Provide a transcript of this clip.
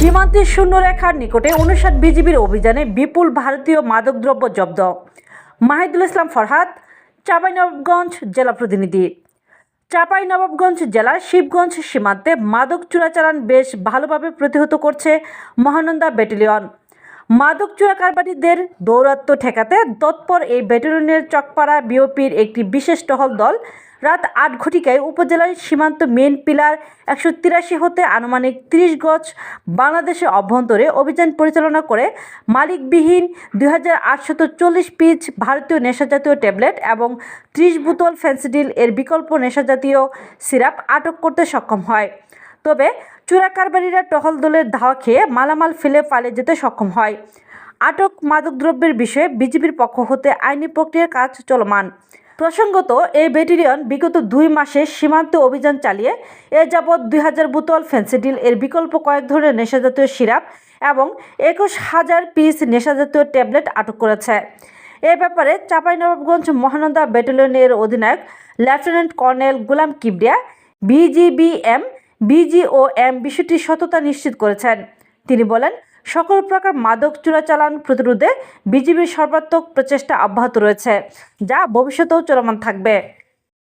সীমান্তের শূন্যরেখার নিকটে ৫৯ বিজিবির অভিযানে বিপুল ভারতীয় মাদকদ্রব্য জব্দ। মাহিদুল ইসলাম ফরহাদ, চাঁপাইনবাবগঞ্জ জেলা প্রতিনিধি। চাঁপাইনবাবগঞ্জ জেলার শিবগঞ্জ সীমান্তে মাদক চোরাচালান বেশ ভালোভাবে প্রতিহত করছে মহানন্দা ব্যাটালিয়ন। মাদক চোরা কারবারিদের দৌরাত্ম্য ঠেকাতে তৎপর এই ব্যাটালিয়নের চকপাড়া বিওপির একটি বিশেষ টহল দল রাত ৮ ঘটিকায় উপজেলার সীমান্ত মেন পিলার ১৮৩ হতে আনুমানিক ৩০ গজ বাংলাদেশের অভ্যন্তরে অভিযান পরিচালনা করে মালিকবিহীন ২৮৪০ পিস ভারতীয় নেশাজাতীয় ট্যাবলেট এবং ৩০ বোতল ফেন্সিডিল এর বিকল্প নেশাজাতীয় সিরাপ আটক করতে সক্ষম হয়। তবে চোরা কারবারিরা টহল দলের ধাওয়া খেয়ে মালামাল ফেলে পালিয়ে যেতে সক্ষম হয়। আটক মাদকদ্রব্যের বিষয়ে বিজিবির পক্ষ হতে আইনি প্রক্রিয়ার কাজ চলমান। প্রসঙ্গত, এই ব্যাটালিয়ন বিগত ২ মাসে সীমান্তে অভিযান চালিয়ে এ যাবৎ ২০০০ বোতল ফেন্সিডিল এর বিকল্প কয়েক ধরনের নেশাজাতীয় সিরাপ এবং ২১,০০০ পিস নেশাজাতীয় ট্যাবলেট আটক করেছে। এ ব্যাপারে চাঁপাইনবাবগঞ্জ মহানন্দা ব্যাটালিয়নের অধিনায়ক লেফটেন্যান্ট কর্নেল গোলাম কিবরিয়া বিজিবিএম বিজিওএম বিষয়টির সততা নিশ্চিত করেছেন। তিনি বলেন, সকল প্রকার মাদক চোরাচালান প্রতিরোধে বিজিবির সর্বাত্মক প্রচেষ্টা অব্যাহত রয়েছে, যা ভবিষ্যতেও চলমান থাকবে।